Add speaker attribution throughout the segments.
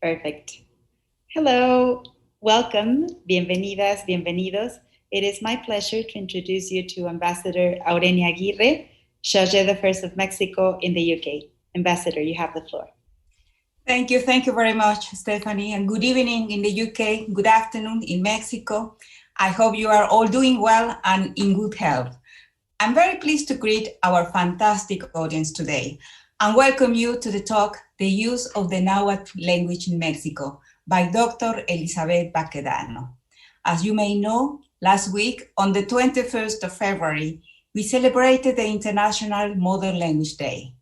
Speaker 1: Perfect. Hello, welcome, bienvenidas, bienvenidos. It is my pleasure to introduce you to Ambassador Aurenia Aguirre, Charge d'Affaires of Mexico in the UK. Ambassador, you have the floor.
Speaker 2: Thank you very much, Stephanie, and good evening in the UK, good afternoon in Mexico. I hope you are all doing well and in good health. I'm very pleased to greet our fantastic audience today and welcome you to the talk, The Use of the Nahuatl Language in Mexico by Dr. Elizabeth Baquedano. As you may know, last week on the 21st of February, we celebrated the International Mother Language Day.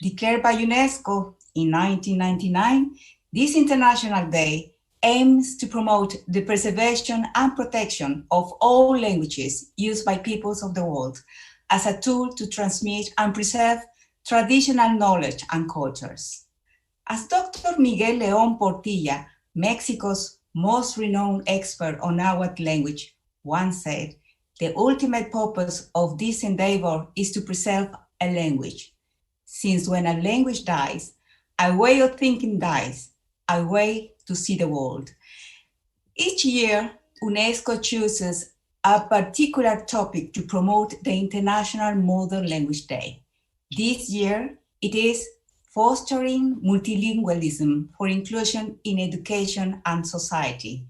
Speaker 2: Declared by UNESCO in 1999, this International Day aims to promote the preservation and protection of all languages used by peoples of the world as a tool to transmit and preserve traditional knowledge and cultures. As Dr. Miguel León Portilla, Mexico's most renowned expert on Náhuatl language, once said, the ultimate purpose of this endeavor is to preserve a language. Since when a language dies, a way of thinking dies, a way to see the world. Each year, UNESCO chooses a particular topic to promote the International Mother Language Day. This year, it is fostering multilingualism for inclusion in education and society,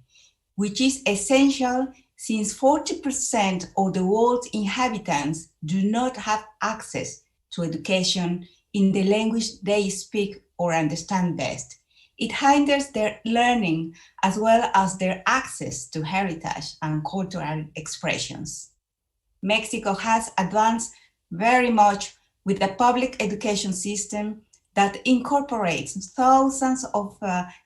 Speaker 2: which is essential since 40% of the world's inhabitants do not have access to education in the language they speak or understand best. It hinders their learning as well as their access to heritage and cultural expressions. Mexico has advanced very much with a public education system that incorporates thousands of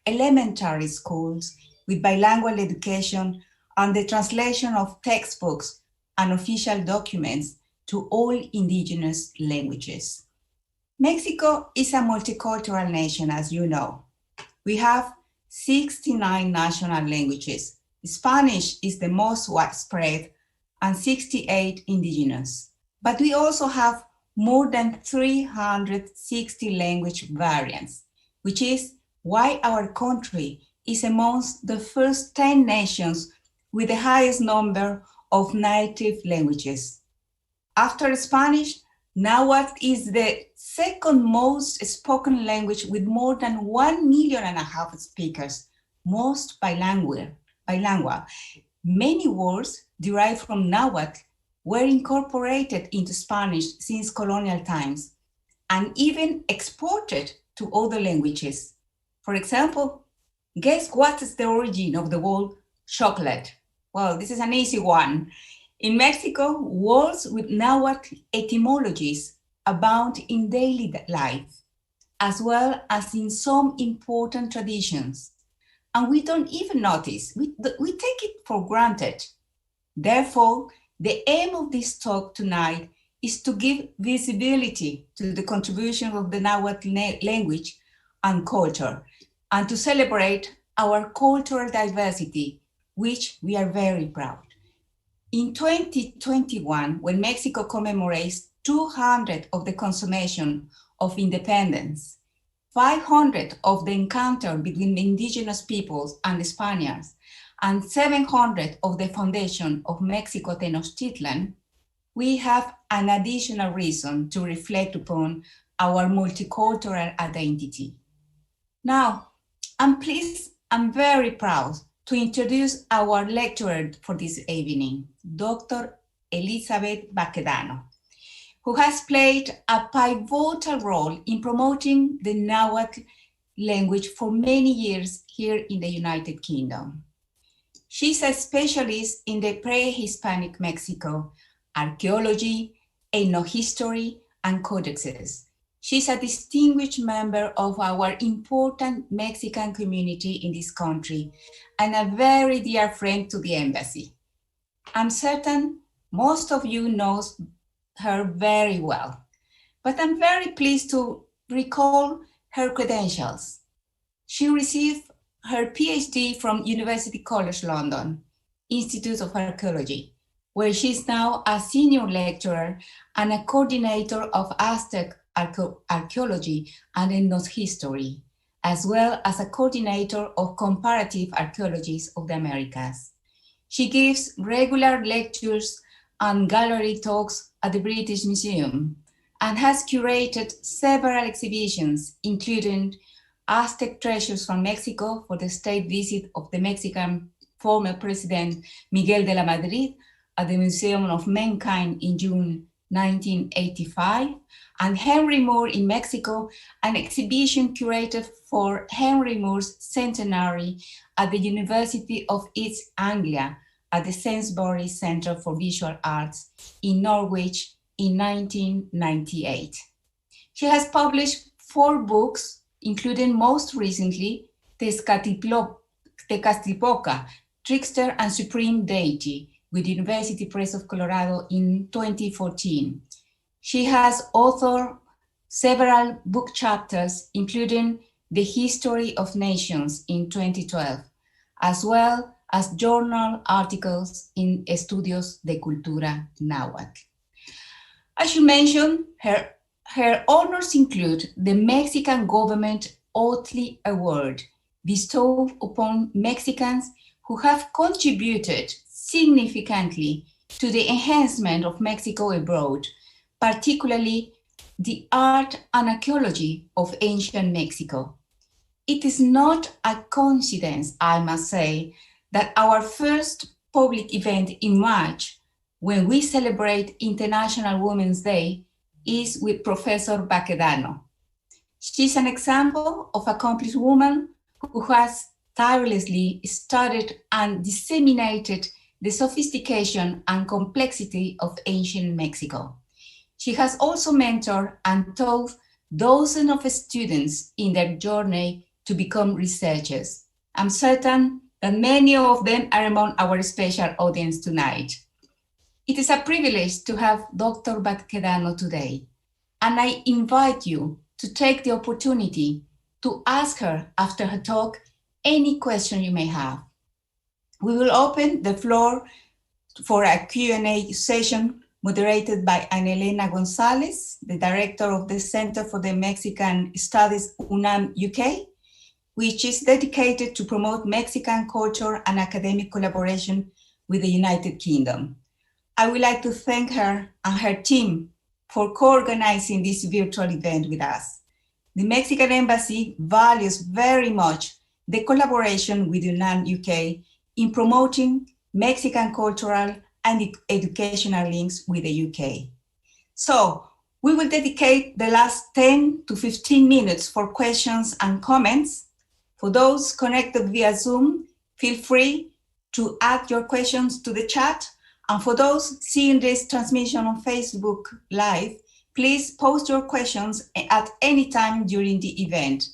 Speaker 2: elementary schools with bilingual education and the translation of textbooks and official documents to all indigenous languages. Mexico is a multicultural nation, as you know. We have 69 national languages. Spanish is the most widespread and 68 indigenous. But we also have more than 360 language variants, which is why our country is amongst the first 10 nations with the highest number of native languages. After Spanish, Náhuatl is the second most spoken language with more than 1.5 million speakers, most bilingual. Many words derived from Náhuatl were incorporated into Spanish since colonial times and even exported to other languages. For example, guess what is the origin of the word chocolate? Well, this is an easy one. In Mexico, words with Náhuatl etymologies abound in daily life, as well as in some important traditions. And we don't even notice, we take it for granted. Therefore, the aim of this talk tonight is to give visibility to the contribution of the Náhuatl language and culture, and to celebrate our cultural diversity, which we are very proud. In 2021, when Mexico commemorates 200 of the consummation of independence, 500 of the encounter between the indigenous peoples and the Spaniards, and 700 of the foundation of Mexico Tenochtitlan, we have an additional reason to reflect upon our multicultural identity. Now, I'm very proud to introduce our lecturer for this evening, Dr. Elizabeth Baquedano, who has played a pivotal role in promoting the Náhuatl language for many years here in the United Kingdom. She's a specialist in the pre-Hispanic Mexico, archeology, ethnohistory, and codices. She's a distinguished member of our important Mexican community in this country and a very dear friend to the embassy. I'm certain most of you know her very well, but I'm very pleased to recall her credentials. She received her PhD from University College London, Institute of Archaeology, where she's now a senior lecturer and a coordinator of Aztec archaeology and ethnohistory, as well as a coordinator of comparative archaeologies of the Americas. She gives regular lectures and gallery talks at the British Museum and has curated several exhibitions, including Aztec treasures from Mexico for the state visit of the Mexican former President Miguel de la Madrid at the Museum of Mankind in June 1985, and Henry Moore in Mexico, an exhibition curated for Henry Moore's centenary at the University of East Anglia at the Sainsbury Centre for Visual Arts in Norwich in 1998. She has published 4 books, including most recently Tezcatlipoca, Trickster and Supreme Deity, with University Press of Colorado in 2014. She has authored several book chapters, including The History of Nations in 2012, as well as journal articles in Estudios de Cultura Náhuatl. As you mentioned, her honors include the Mexican Government Otley Award, bestowed upon Mexicans who have contributed significantly to the enhancement of Mexico abroad, particularly the art and archaeology of ancient Mexico. It is not a coincidence, I must say, that our first public event in March, when we celebrate International Women's Day, is with Professor Baquedano. She's an example of an accomplished woman who has tirelessly studied and disseminated the sophistication and complexity of ancient Mexico. She has also mentored and taught dozens of students in their journey to become researchers. I'm certain that many of them are among our special audience tonight. It is a privilege to have Dr. Baquedano today, and I invite you to take the opportunity to ask her after her talk any question you may have. We will open the floor for a Q&A session moderated by Ana Elena Gonzalez, the director of the Center for the Mexican Studies, UNAM, UK, which is dedicated to promote Mexican culture and academic collaboration with the United Kingdom. I would like to thank her and her team for co-organizing this virtual event with us. The Mexican Embassy values very much the collaboration with UNAM UK in promoting Mexican cultural and educational links with the UK. So we will dedicate the last 10 to 15 minutes for questions and comments. For those connected via Zoom, feel free to add your questions to the chat. And for those seeing this transmission on Facebook Live, please post your questions at any time during the event.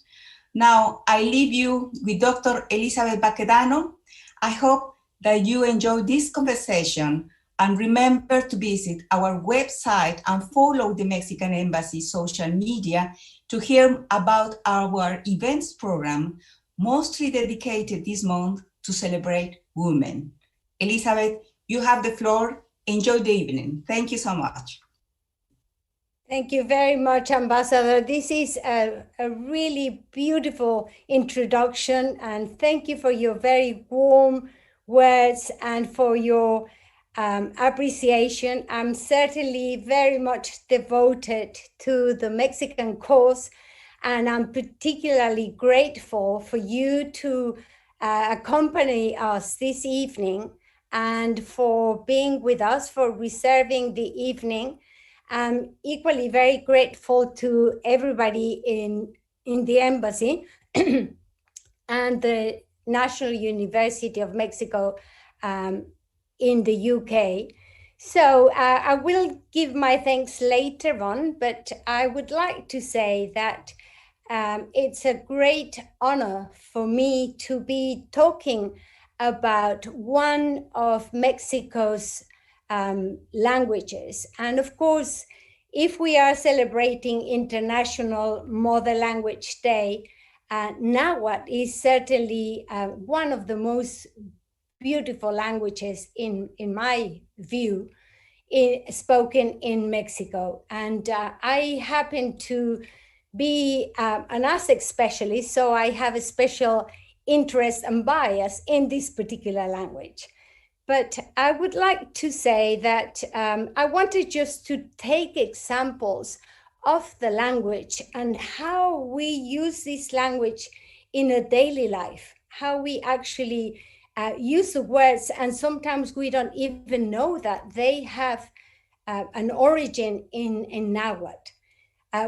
Speaker 2: Now, I leave you with Dr. Elizabeth Baquedano. I hope that you enjoy this conversation, and remember to visit our website and follow the Mexican Embassy social media to hear about our events program, mostly dedicated this month to celebrate women. Elizabeth, you have the floor. Enjoy the evening. Thank you so much.
Speaker 3: Thank you very much, Ambassador. This is a really beautiful introduction, and thank you for your very warm words and for your appreciation. I'm certainly very much devoted to the Mexican cause, and I'm particularly grateful for you to accompany us this evening and for being with us, for reserving the evening. I'm equally very grateful to everybody in the embassy and the National University of Mexico in the UK. So I will give my thanks later on, but I would like to say that it's a great honor for me to be talking about one of Mexico's languages. And of course, if we are celebrating International Mother Language Day, Nahuatl is certainly one of the most beautiful languages in my view, spoken in Mexico. And I happen to be an Aztec specialist, so I have a special interest and bias in this particular language. But I would like to say that I wanted just to take examples of the language and how we use this language in a daily life, how we actually use the words, and sometimes we don't even know that they have an origin in Nahuatl.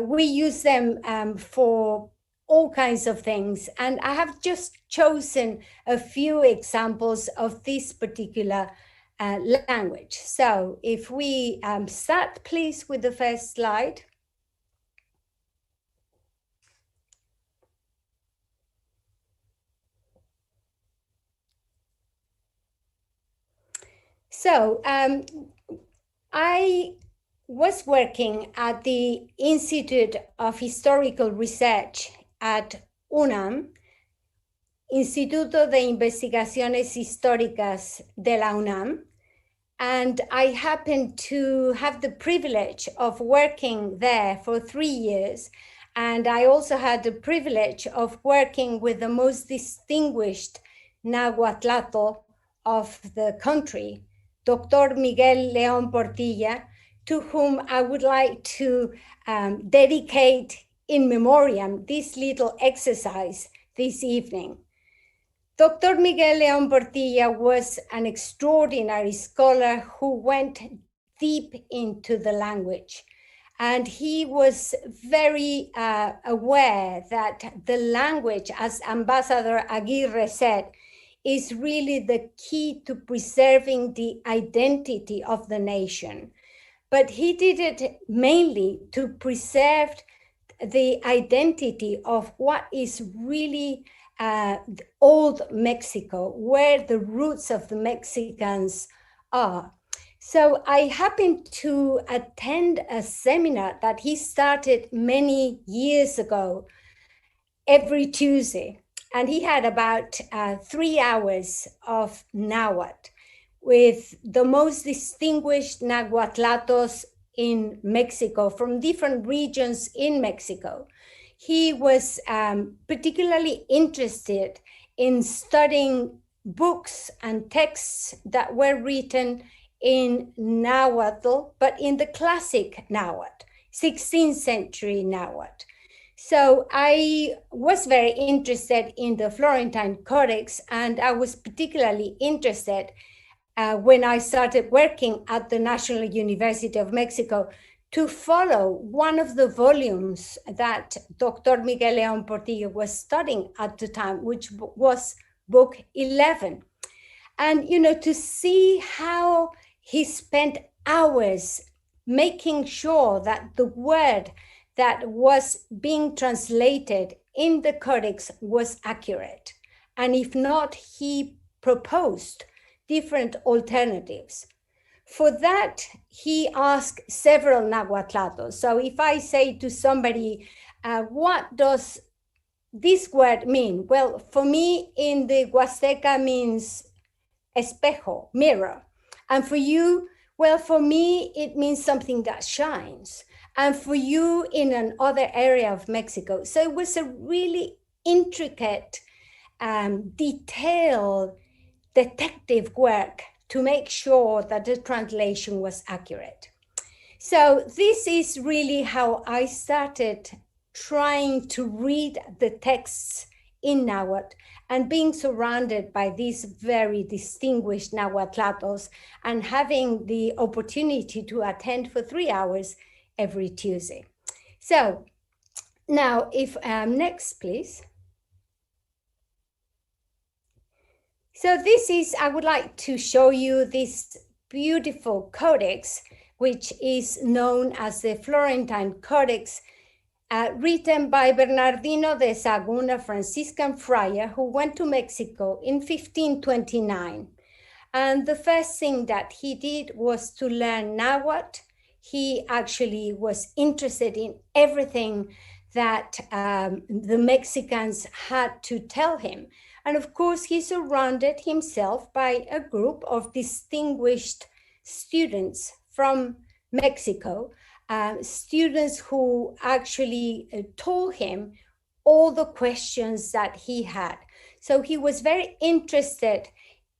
Speaker 3: We use them for all kinds of things. And I have just chosen a few examples of this particular language. So if we start, please, with the first slide. So I was working at the Institute of Historical Research at UNAM, Instituto de Investigaciones Históricas de la UNAM, and I happened to have the privilege of working there for 3 years. And I also had the privilege of working with the most distinguished Náhuatl of the country, Dr. Miguel León Portilla, to whom I would like to dedicate in memoriam this little exercise this evening. Dr. Miguel León Portilla was an extraordinary scholar who went deep into the language. And he was very aware that the language, as Ambassador Aguirre said, is really the key to preserving the identity of the nation. But he did it mainly to preserve the identity of what is really old Mexico, where the roots of the Mexicans are. So I happened to attend a seminar that he started many years ago, every Tuesday. And he had about 3 hours of Nahuatl with the most distinguished Nahuatlatos in Mexico, from different regions in Mexico. He was particularly interested in studying books and texts that were written in Nahuatl, but in the classic Nahuatl, 16th century Nahuatl. So I was very interested in the Florentine Codex, and I was particularly interested when I started working at the National University of Mexico to follow one of the volumes that Dr. Miguel León Portilla was studying at the time, which was book 11. And, you know, to see how he spent hours making sure that the word that was being translated in the codex was accurate. And if not, he proposed different alternatives. For that, he asked several Nahuatlatos. So if I say to somebody, what does this word mean? Well, for me, in the Huasteca means espejo, mirror. And for you, well, for me, it means something that shines. And for you, in another area of Mexico. So it was a really intricate, detailed, detective work to make sure that the translation was accurate. So this is really how I started trying to read the texts in Nahuatl and being surrounded by these very distinguished Nahuatlatos and having the opportunity to attend for 3 hours every Tuesday. So now, if next, please. So this is, I would like to show you this beautiful codex, which is known as the Florentine Codex, written by Bernardino de Sahagún, a Franciscan friar who went to Mexico in 1529. And the first thing that he did was to learn Nahuatl. He actually was interested in everything that the Mexicans had to tell him. And of course, he surrounded himself by a group of distinguished students from Mexico. students who actually told him all the questions that he had. So he was very interested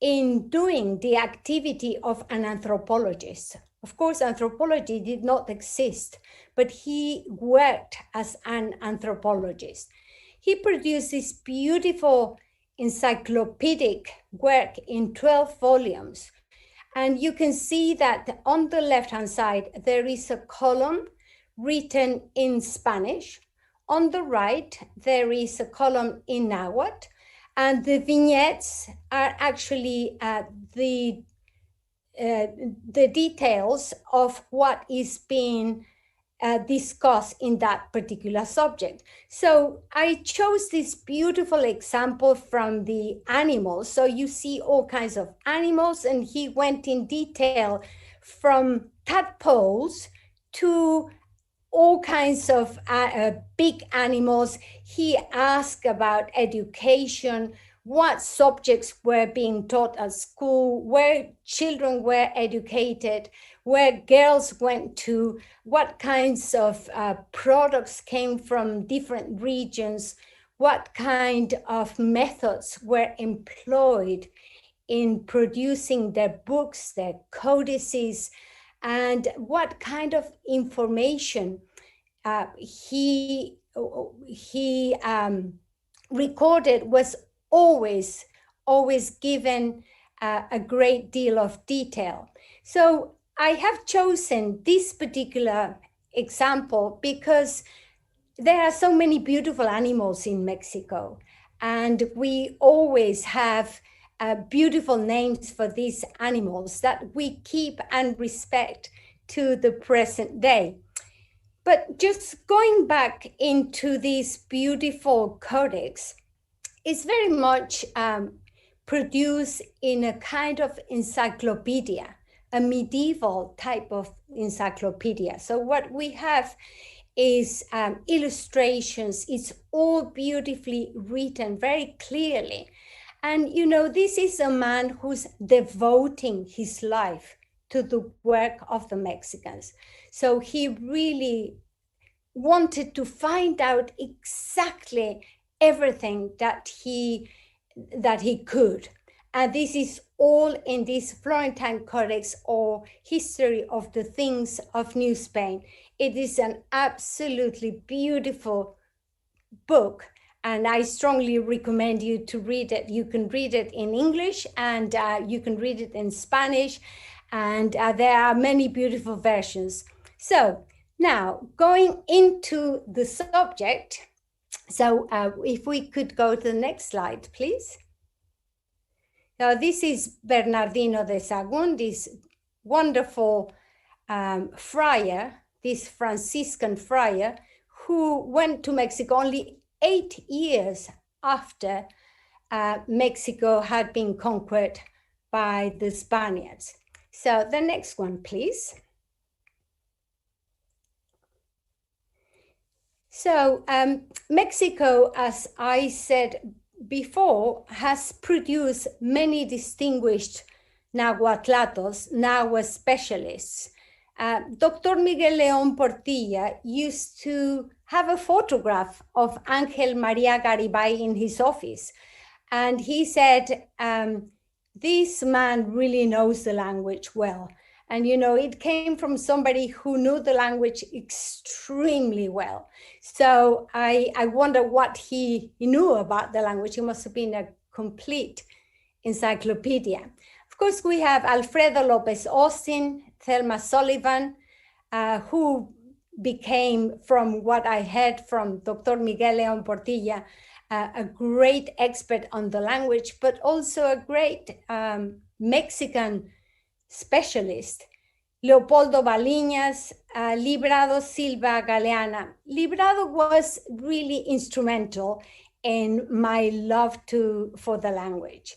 Speaker 3: in doing the activity of an anthropologist. Of course, anthropology did not exist, but he worked as an anthropologist. He produced this beautiful encyclopedic work in 12 volumes. And you can see that on the left-hand side, there is a column written in Spanish. On the right, there is a column in Náhuatl, and the vignettes are actually the details of what is being discussed in that particular subject. So I chose this beautiful example from the animals. So you see all kinds of animals, and he went in detail from tadpoles to all kinds of big animals. He asked about education, what subjects were being taught at school, where children were educated, where girls went to, what kinds of products came from different regions, what kind of methods were employed in producing their books, their codices, and what kind of information he recorded was always given a great deal of detail. So I have chosen this particular example because there are so many beautiful animals in Mexico, and we always have beautiful names for these animals that we keep and respect to the present day. But just going back into this beautiful codex, it's very much produced in a kind of encyclopedia, a medieval type of encyclopedia. So what we have is illustrations. It's all beautifully written, very clearly. And, you know, this is a man who's devoting his life to the work of the Mexicans. So he really wanted to find out exactly everything that he could. And this is all in this Florentine Codex, or History of the Things of New Spain. It is an absolutely beautiful book, and I strongly recommend you to read it. You can read it in English, and you can read it in Spanish, and there are many beautiful versions. So now, going into the subject, so if we could go to the next slide, please. Now, this is Bernardino de Sahagún, this wonderful friar, this Franciscan friar, who went to Mexico only 8 years after Mexico had been conquered by the Spaniards. So the next one, please. So Mexico, as I said before, has produced many distinguished Nahuatlatos, Nahua specialists. Dr. Miguel León Portilla used to have a photograph of Ángel María Garibay in his office. And he said, this man really knows the language well. And, you know, it came from somebody who knew the language extremely well. So I wonder what he knew about the language. It must have been a complete encyclopedia. Of course, we have Alfredo Lopez Austin, Thelma Sullivan, who became, from what I heard from Dr. Miguel León Portilla, a great expert on the language, but also a great Mexican specialist. Leopoldo Baliñas, Librado Silva Galeana. Librado was really instrumental in my love for the language.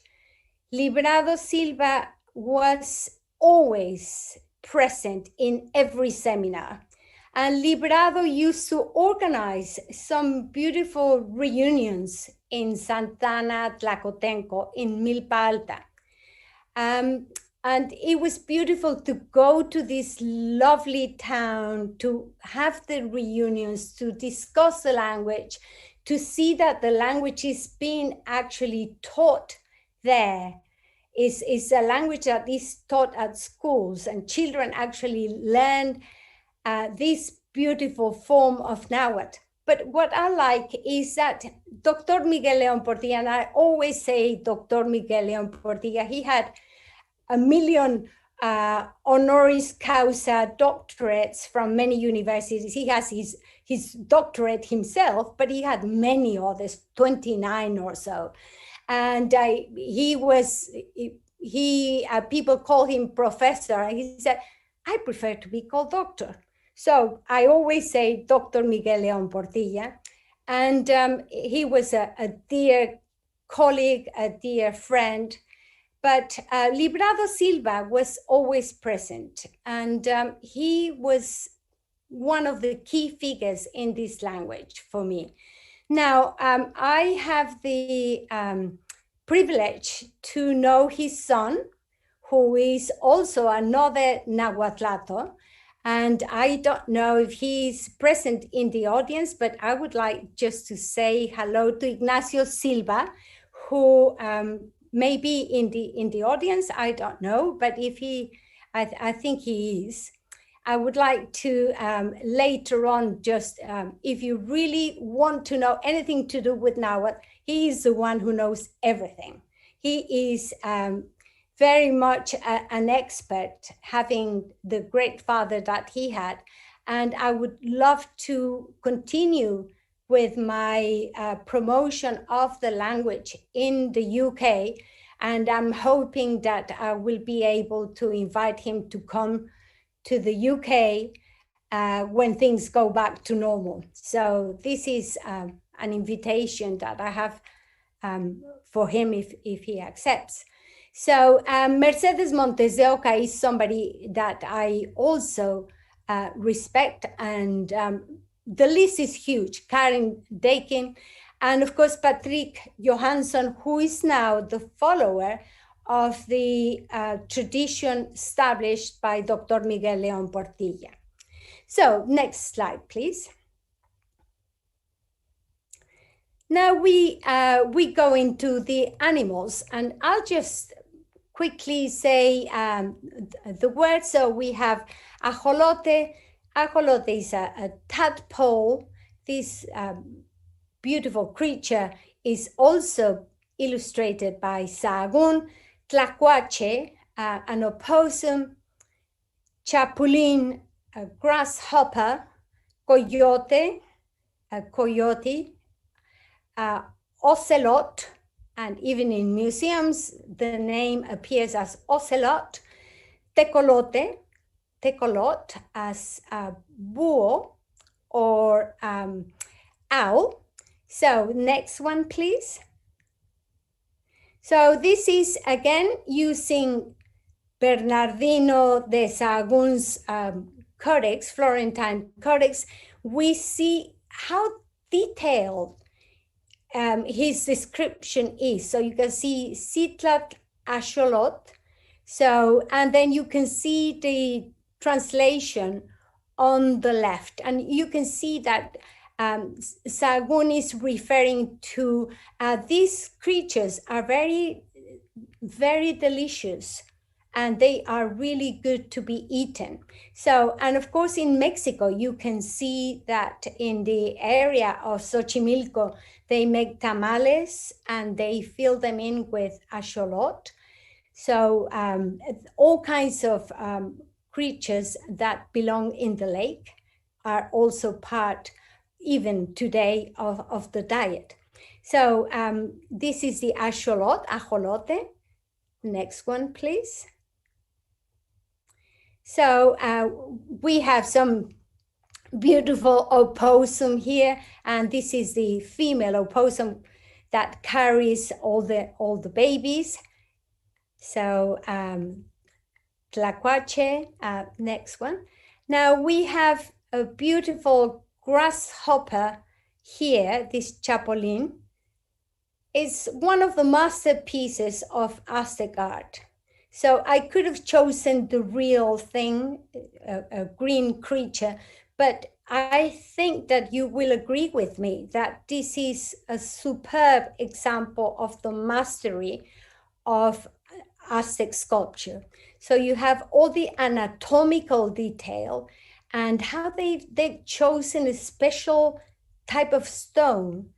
Speaker 3: Librado Silva was always present in every seminar. And Librado used to organize some beautiful reunions in Santana Tlacotenco, in Milpa Alta. And it was beautiful to go to this lovely town, to have the reunions, to discuss the language, to see that the language is being actually taught there. Is a language that is taught at schools, and children actually learn this beautiful form of Nahuatl. But what I like is that Dr. Miguel León Portilla, and I always say Dr. Miguel León Portilla, he had a million honoris causa doctorates from many universities. He has his doctorate himself, but he had many others, 29 or so. And people call him professor, and he said, I prefer to be called doctor. So I always say Dr. Miguel León Portilla. And he was a dear colleague, a dear friend. But Librado Silva was always present, and he was one of the key figures in this language for me. Now, I have the privilege to know his son, who is also another Nahuatlato, and I don't know if he's present in the audience, but I would like just to say hello to Ignacio Silva, who may be in the audience, I don't know, but if I think he is. I would like to later on just, if you really want to know anything to do with Nahuatl, he is the one who knows everything. He is very much an expert, having the great father that he had. And I would love to continue with my promotion of the language in the UK. And I'm hoping that I will be able to invite him to come to the UK when things go back to normal. So this is an invitation that I have for him if he accepts. So Mercedes Montes de Oca is somebody that I also respect, and the list is huge. Karen Dakin, and of course Patrick Johansson, who is now the follower of the tradition established by Dr. Miguel León Portilla. So next slide, please. Now we go into the animals, and I'll just quickly say the word. So we have ajolote. Ajolote is a tadpole. This beautiful creature is also illustrated by Sahagún. Tlacuache, an opossum. Chapulín, a grasshopper. Coyote, a coyote. Ocelot, and even in museums, the name appears as ocelot. Tecolote, tecolot, as búho or owl. So next one, please. So this is, again, using Bernardino de Sahagún's codex, Florentine codex. We see how detailed his description is. So you can see Citlat Axolot. So, and then you can see the translation on the left. And you can see that Sahagún is referring to these creatures are very, very delicious, and they are really good to be eaten. So, and of course in Mexico, you can see that in the area of Xochimilco, they make tamales and they fill them in with axolot. So all kinds of creatures that belong in the lake are also part, even today, of the diet. So this is the axolot, ajolote. Next one, please. So we have some beautiful opossum here, and this is the female opossum that carries all the babies. So Tlacuache, next one. Now we have a beautiful grasshopper here, this chapulín. It's one of the masterpieces of Aztec art. So I could have chosen the real thing, a green creature, but I think that you will agree with me that this is a superb example of the mastery of Aztec sculpture. So you have all the anatomical detail and how they've chosen a special type of stone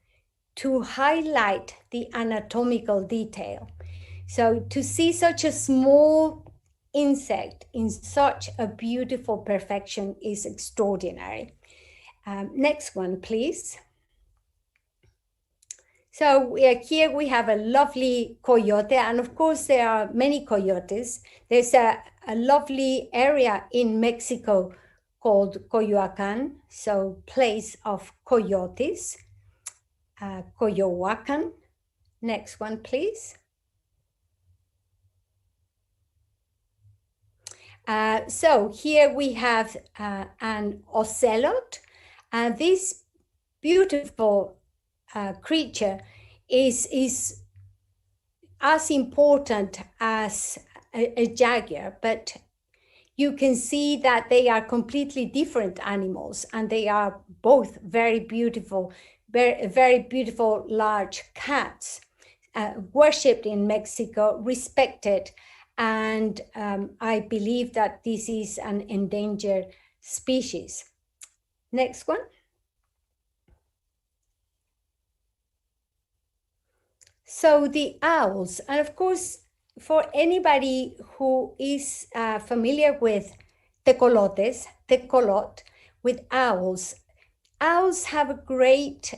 Speaker 3: to highlight the anatomical detail. So to see such a small insect in such a beautiful perfection is extraordinary. Next one, please. So here we have a lovely coyote, and of course there are many coyotes. There's a lovely area in Mexico called Coyoacan, so place of coyotes, Coyoacan. Next one, please. So here we have an ocelot. This beautiful creature is as important as a jaguar, but you can see that they are completely different animals, and they are both very beautiful, very beautiful large cats, worshipped in Mexico, respected, and I believe that this is an endangered species. Next one. So the owls, and of course, for anybody who is familiar with tecolotes, tecolot, with owls, owls have a great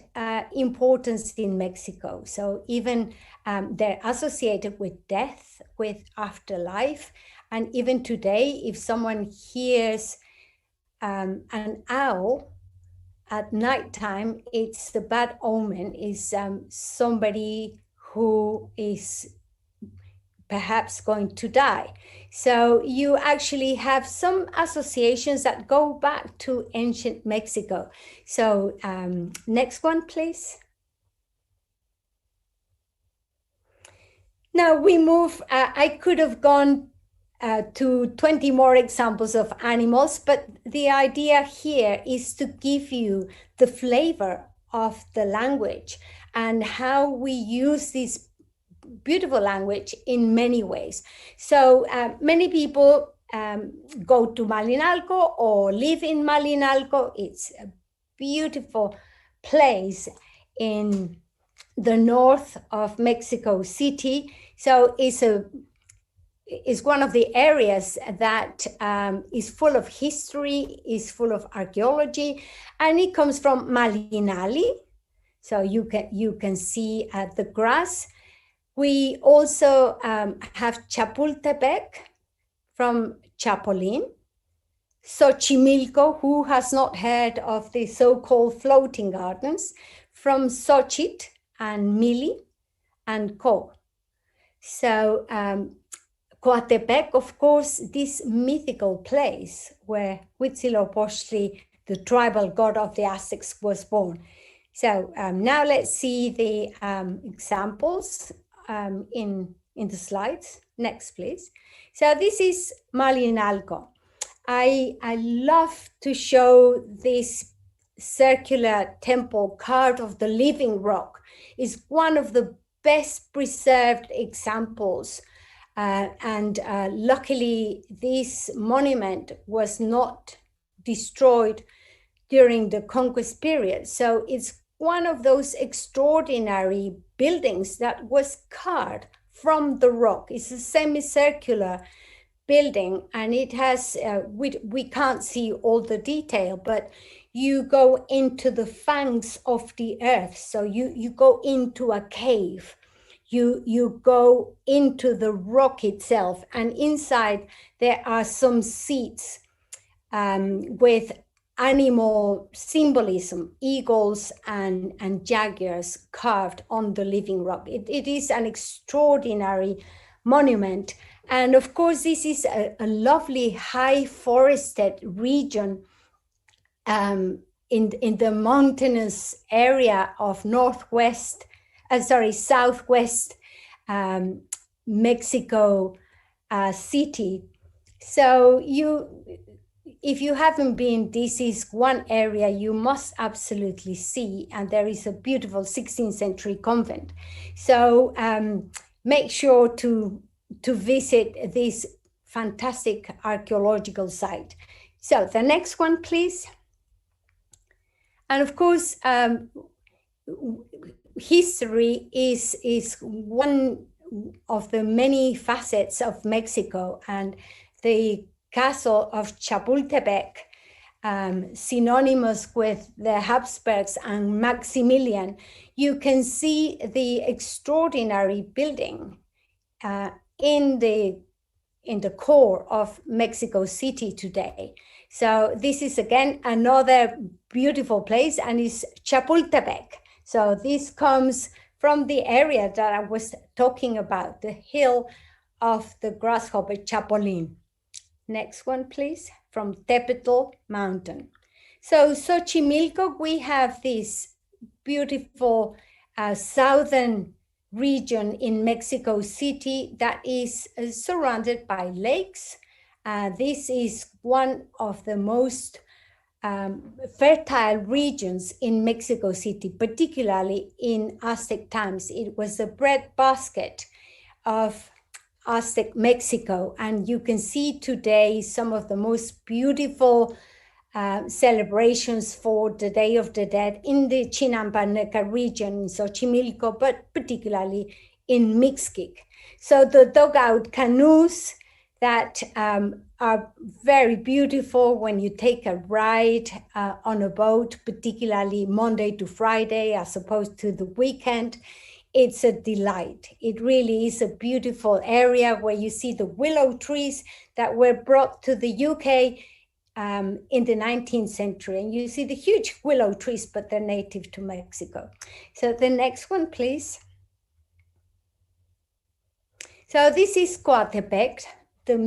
Speaker 3: importance in Mexico. So even they're associated with death, with afterlife. And even today, if someone hears an owl at nighttime, it's the bad omen, is somebody who is perhaps going to die. So you actually have some associations that go back to ancient Mexico. So next one, please. Now we move, I could have gone to 20 more examples of animals, but the idea here is to give you the flavor of the language and how we use this beautiful language in many ways. So many people go to Malinalco or live in Malinalco. It's a beautiful place in the north of Mexico City. So it's one of the areas that is full of history, is full of archaeology, and it comes from Malinali. So you can see the grass. We also have Chapultepec from Chapulín, Xochimilco, who has not heard of the so-called floating gardens, from Xochitl and Mili and Co. So Coatepec, of course, this mythical place where Huitzilopochtli, the tribal god of the Aztecs, was born. So now let's see the examples in the slides. Next, please. So this is Malinalco. I love to show this circular temple carved of the living rock. It's one of the best preserved examples. And luckily, this monument was not destroyed during the conquest period. So it's one of those extraordinary buildings that was carved from the rock. It's a semicircular building, and it has, we can't see all the detail, but you go into the fangs of the earth. So you go into a cave. You go into the rock itself, and inside there are some seats with animal symbolism, eagles and jaguars carved on the living rock. It is an extraordinary monument. And of course, this is a lovely high forested region in the mountainous area of southwest Mexico, city. So if you haven't been, this is one area you must absolutely see, and there is a beautiful 16th century convent. So make sure to visit this fantastic archaeological site. So the next one, please. And of course, history is one of the many facets of Mexico, and the castle of Chapultepec, synonymous with the Habsburgs and Maximilian, you can see the extraordinary building in the core of Mexico City today. So this is again another beautiful place, and it's Chapultepec. So this comes from the area that I was talking about, the hill of the grasshopper Chapulín. Next one, please, from Tepetl Mountain. So Xochimilco, we have this beautiful southern region in Mexico City that is surrounded by lakes. This is one of the most fertile regions in Mexico City, particularly in Aztec times. It was the breadbasket of Aztec Mexico, and you can see today some of the most beautiful celebrations for the Day of the Dead in the Chinampa region in Xochimilco, but particularly in Mixquic. So the dugout canoes that are very beautiful when you take a ride on a boat, particularly Monday to Friday, as opposed to the weekend. It's a delight. It really is a beautiful area where you see the willow trees that were brought to the UK in the 19th century. And you see the huge willow trees, but they're native to Mexico. So the next one, please. So this is Coatepec, the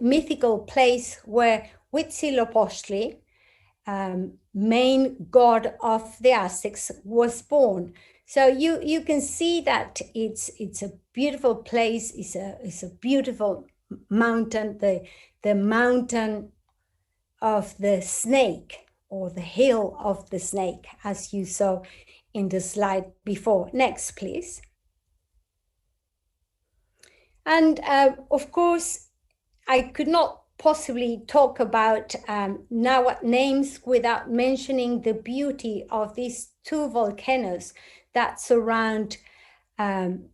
Speaker 3: mythical place where Huitzilopochtli, main god of the Aztecs, was born. So you can see that it's a beautiful place. It's a beautiful mountain, the mountain of the snake, or the hill of the snake, as you saw in the slide before. Next, please. And of course, I could not possibly talk about Nahuatl names without mentioning the beauty of these two volcanoes that surround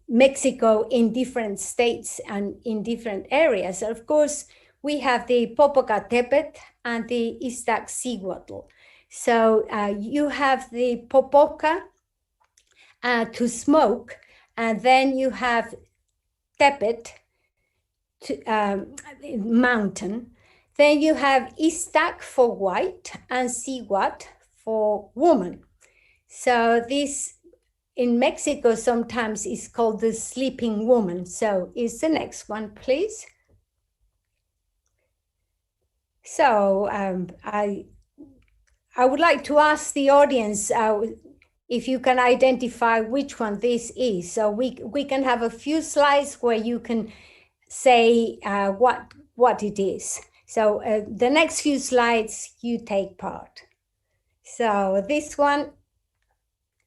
Speaker 3: Mexico in different states and in different areas. Of course, we have the Popocatépetl and the Iztaccíhuatl. So you have the Popoca to smoke, and then you have Tepet, mountain. Then you have Iztac for white and Cihuat for woman. So this in Mexico sometimes is called the sleeping woman. So is the next one, please. So I would like to ask the audience if you can identify which one this is. So we can have a few slides where you can say what it is. So the next few slides, you take part. So this one,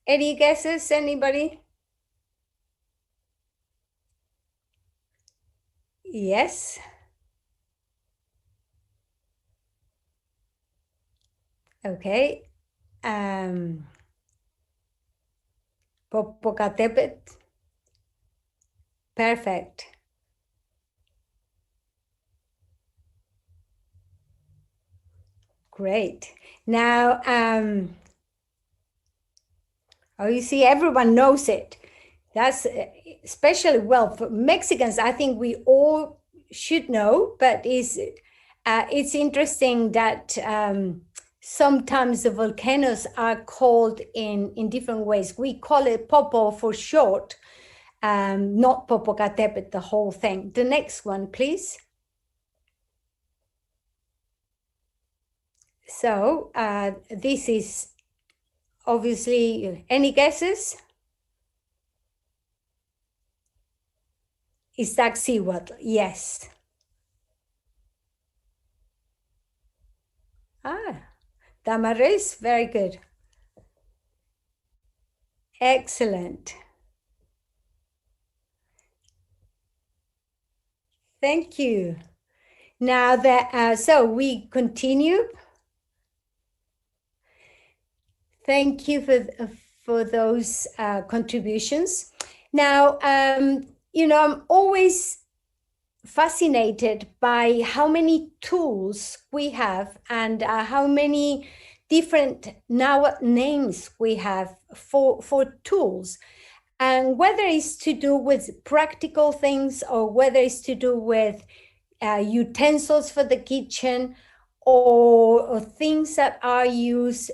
Speaker 3: any guesses, anybody? Yes. Okay. Popocatépetl. Perfect. Great. Now, oh, you see, everyone knows it. That's especially, well, for Mexicans, I think we all should know, but it's interesting that sometimes the volcanoes are called in different ways. We call it Popo for short, not Popocatépetl, the whole thing. The next one, please. So this is obviously, any guesses? Iztaccíhuatl, yes. Damaris, very good. Excellent. Thank you. Now that, so we continue. Thank you for those contributions. Now, I'm always fascinated by how many tools we have and how many different Nahuatl names we have for tools. And whether it's to do with practical things or whether it's to do with utensils for the kitchen or things that are used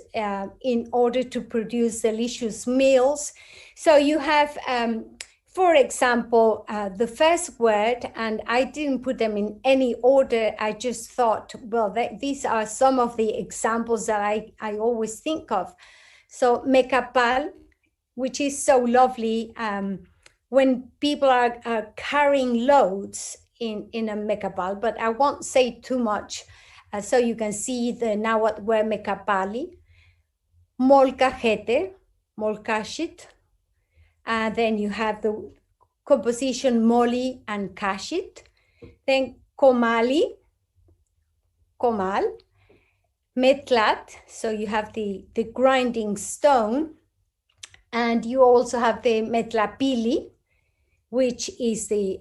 Speaker 3: in order to produce delicious meals. So you have, for example, the first word, and I didn't put them in any order. I just thought, well, these are some of the examples that I always think of. So mecapal, which is so lovely when people are carrying loads in a mecapal, but I won't say too much. So you can see the Nahuatl word mecapali, molcajete, molcashit, and then you have the composition moli and kashit, then komali, komal, metlat, so you have the grinding stone, and you also have the metlapili, which is the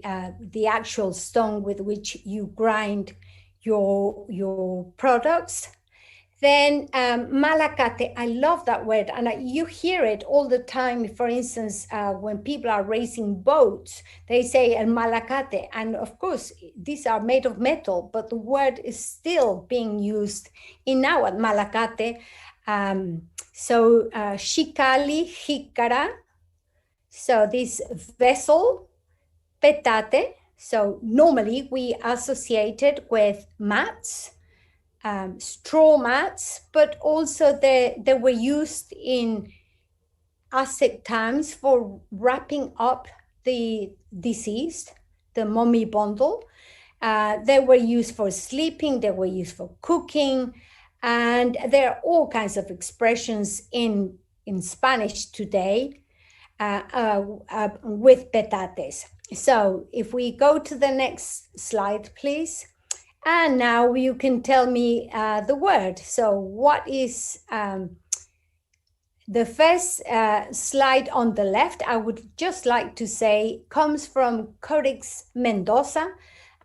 Speaker 3: actual stone with which you grind your products. Then malacate, I love that word, and you hear it all the time. For instance, when people are racing boats, they say el malacate, and of course these are made of metal, but the word is still being used in Nahuatl, malacate. So shikali, jikara, so this vessel, petate, so normally we associate it with mats, straw mats, but also they were used in Aztec times for wrapping up the deceased, the mummy bundle. They were used for sleeping, they were used for cooking, and there are all kinds of expressions in Spanish today with petates. So if we go to the next slide, please. And now you can tell me the word. So what is the first slide on the left? I would just like to say comes from Codex Mendoza.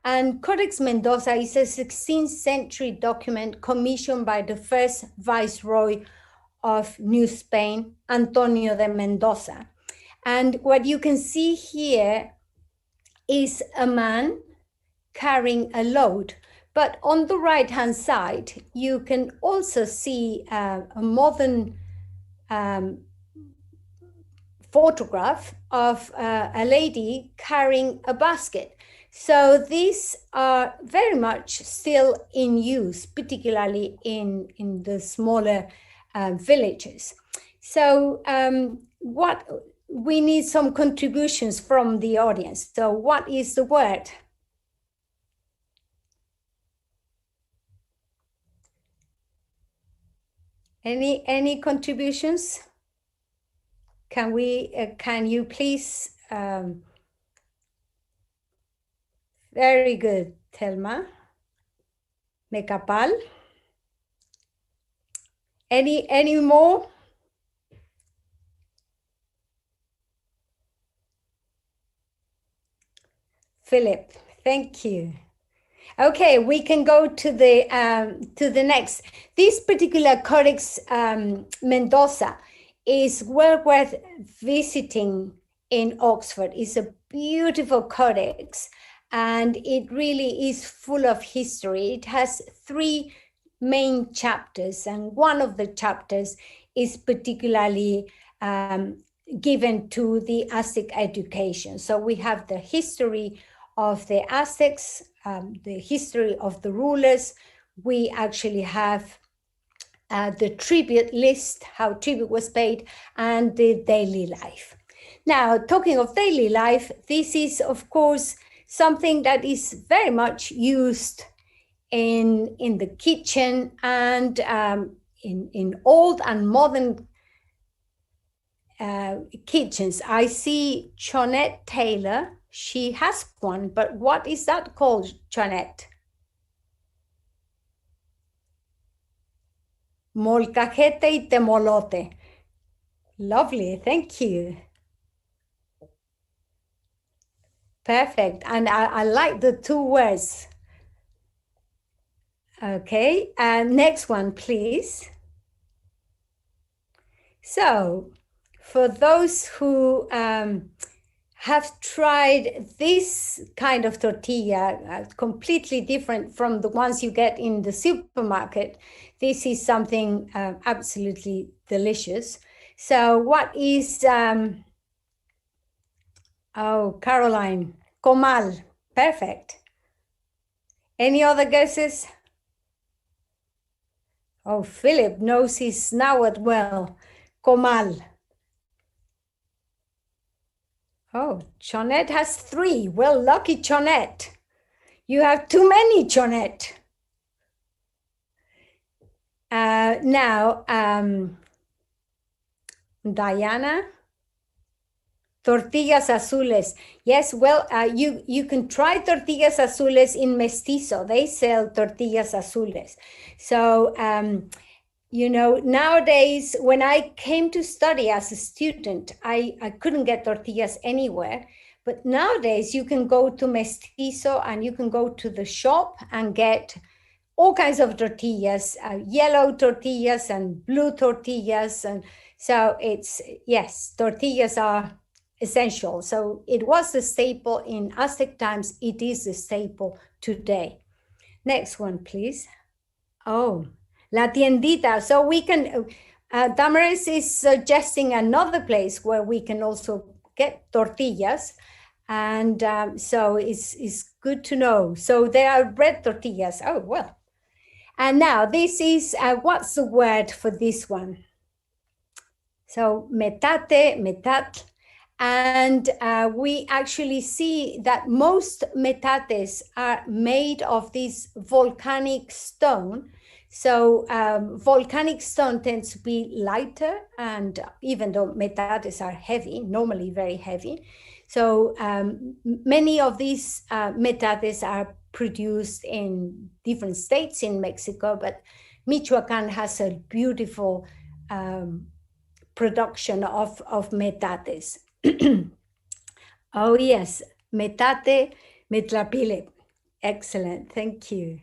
Speaker 3: And Codex Mendoza is a 16th century document commissioned by the first viceroy of New Spain, Antonio de Mendoza. And what you can see here is a man carrying a load. But on the right-hand side, you can also see a modern photograph of a lady carrying a basket. So these are very much still in use, particularly in the smaller villages. So what we need some contributions from the audience. So what is the word? Any contributions? Can you please? Very good, Thelma. Mecapal. Any more? Philip, thank you. Okay, we can go to the next. This particular Codex Mendoza is well worth visiting in Oxford. It's a beautiful codex, and it really is full of history. It has 3 main chapters, and one of the chapters is particularly given to the Aztec education. So we have the history of the Aztecs, the history of the rulers. We actually have the tribute list, how tribute was paid, and the daily life. Now, talking of daily life, this is, of course, something that is very much used in the kitchen and in old and modern kitchens. I see Chonette Taylor. She has one, but what is that called, Chonette? Molcajete y temolote. Lovely, thank you. Perfect, and I like the two words. Okay, and next one, please. So, for those who have tried this kind of tortilla, completely different from the ones you get in the supermarket, this is something absolutely delicious. So what is, oh, Caroline, comal, perfect. Any other guesses? Oh, Philip knows his Náhuatl well, comal. Oh, Chonette has 3. Well, lucky Chonette. You have too many, Chonette. Now, Diana, tortillas azules. Yes, well, you can try tortillas azules in Mestizo. They sell tortillas azules. So, you know, nowadays, when I came to study as a student, I couldn't get tortillas anywhere. But nowadays, you can go to Mestizo and you can go to the shop and get all kinds of tortillas, yellow tortillas and blue tortillas. And so it's, yes, tortillas are essential. So it was a staple in Aztec times. It is a staple today. Next one, please. Oh, La Tiendita. So we can, Damaris is suggesting another place where we can also get tortillas. And so it's good to know. So there are bread tortillas. Oh, well. And now this is, what's the word for this one? So metate, metatl. And we actually see that most metates are made of this volcanic stone. So volcanic stone tends to be lighter, and even though metates are heavy, normally very heavy. So many of these metates are produced in different states in Mexico, but Michoacan has a beautiful production of metates. Oh yes, metate, metlapile. Excellent, thank you.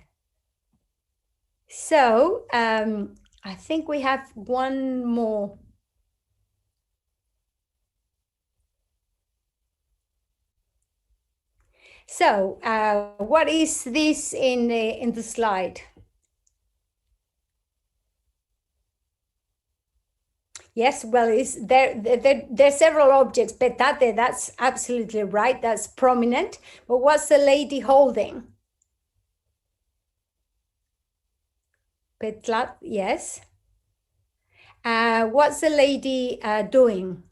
Speaker 3: So I think we have one more. So what is this in the slide? Yes, well, there's several objects. Petate, that's absolutely right. That's prominent. But what's the lady holding? Petlat, yes. What's the lady doing?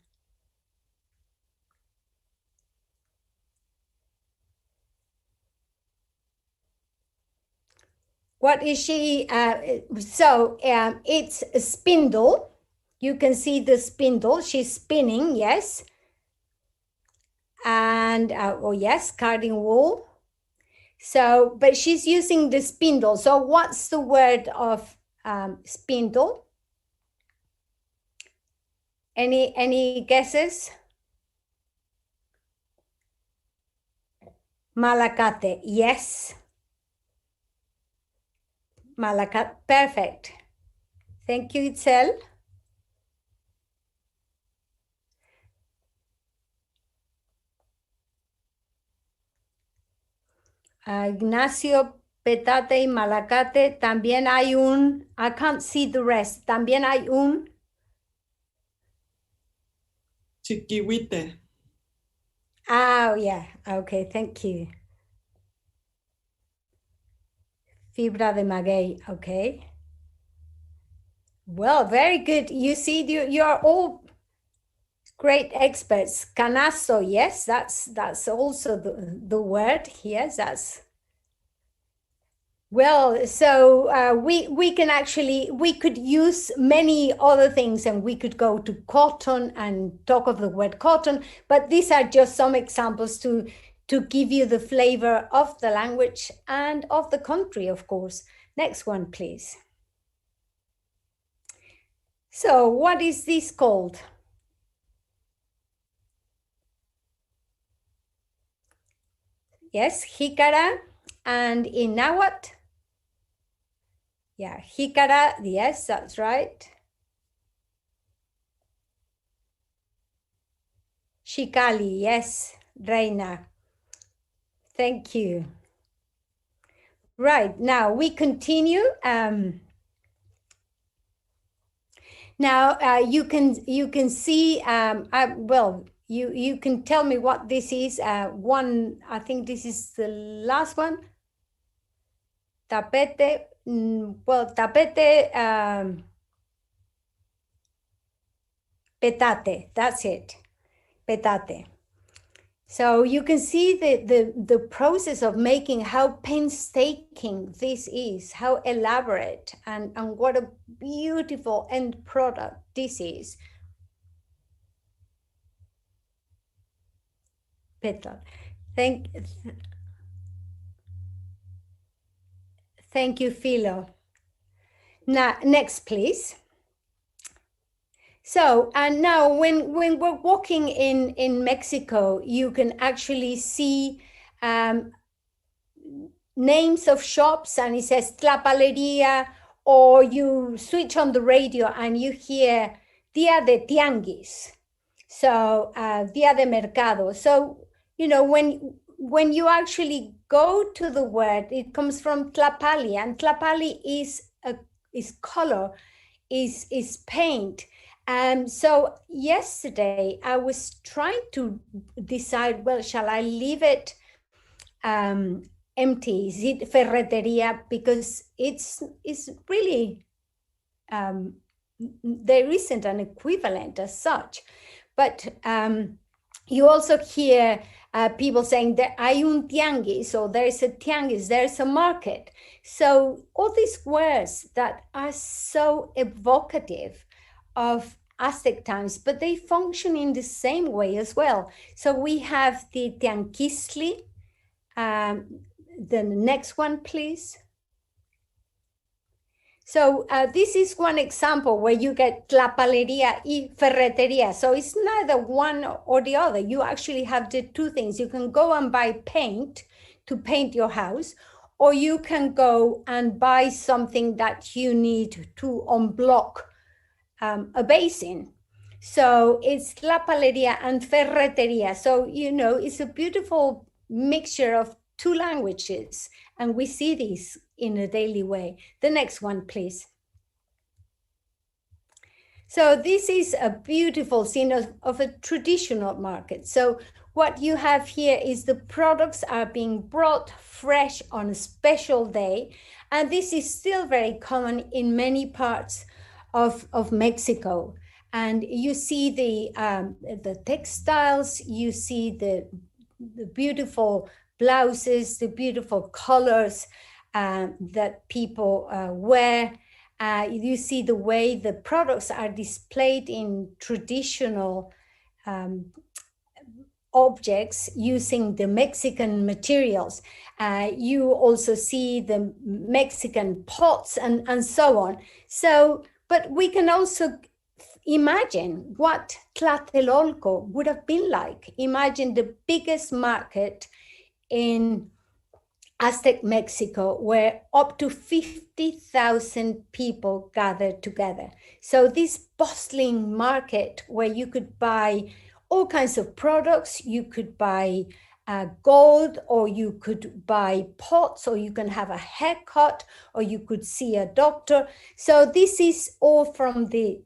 Speaker 3: What is she? It's a spindle. You can see the spindle. She's spinning, yes. And, oh yes, carding wool. So, but she's using the spindle. So what's the word of spindle? Any guesses? Malacate, yes. Malacate, perfect. Thank you, Itzel. Ignacio, petate y malacate. También hay un, I can't see the rest. También hay un.
Speaker 4: Chiquihuite.
Speaker 3: Oh, yeah. Okay, thank you. Fibra de maguey, okay. Well, very good. You see, you are all Great experts. Canasto, yes, that's also the word. Yes, that's well. So we can actually we could use many other things, and we could go to cotton and talk of the word cotton. But these are just some examples to give you the flavor of the language and of the country, of course. Next one, please. So what is this called? Yes, jícara, and in Náhuatl, yeah, jícara, yes, that's right. Xicali, yes, Reina. Thank you. Right, now we continue. Now you can see, well, you can tell me what this is. One, I think this is the last one. Tapete, well, tapete, petate, that's it, petate. So you can see the process of making, how painstaking this is, how elaborate, and what a beautiful end product this is. Petal. Thank you, Philo. Now, next, please. So, and now when we're walking in Mexico, you can actually see names of shops, and it says TLAPALERIA, or you switch on the radio and you hear Dia de Tianguis, so Dia de Mercado. So, you know, when you actually go to the word, it comes from tlapali, and tlapali is color, is paint. So yesterday I was trying to decide, well, shall I leave it empty? Is it ferreteria? Because it's really, there isn't an equivalent as such. But you also hear people saying that hay un tianguis, so there's a tianguis, there's a market. So all these words that are so evocative of Aztec times, but they function in the same way as well. So we have the tianquistli. The next one, please. So this is one example where you get tlapaleria y ferreteria. So it's neither one or the other. You actually have the two things. You can go and buy paint to paint your house, or you can go and buy something that you need to unblock a basin. So it's tlapaleria and ferreteria. So, you know, it's a beautiful mixture of two languages, and we see this in a daily way. The next one, please. So this is a beautiful scene of a traditional market. So what you have here is the products are being brought fresh on a special day, and this is still very common in many parts of Mexico. And you see the textiles, you see the beautiful blouses, the beautiful colors that people wear. You see the way the products are displayed in traditional objects using the Mexican materials. You also see the Mexican pots and so on. So, but we can also imagine what Tlatelolco would have been like. Imagine the biggest market in Aztec Mexico, where up to 50,000 people gathered together. So this bustling market where you could buy all kinds of products, you could buy gold, or you could buy pots, or you can have a haircut, or you could see a doctor. So this is all from the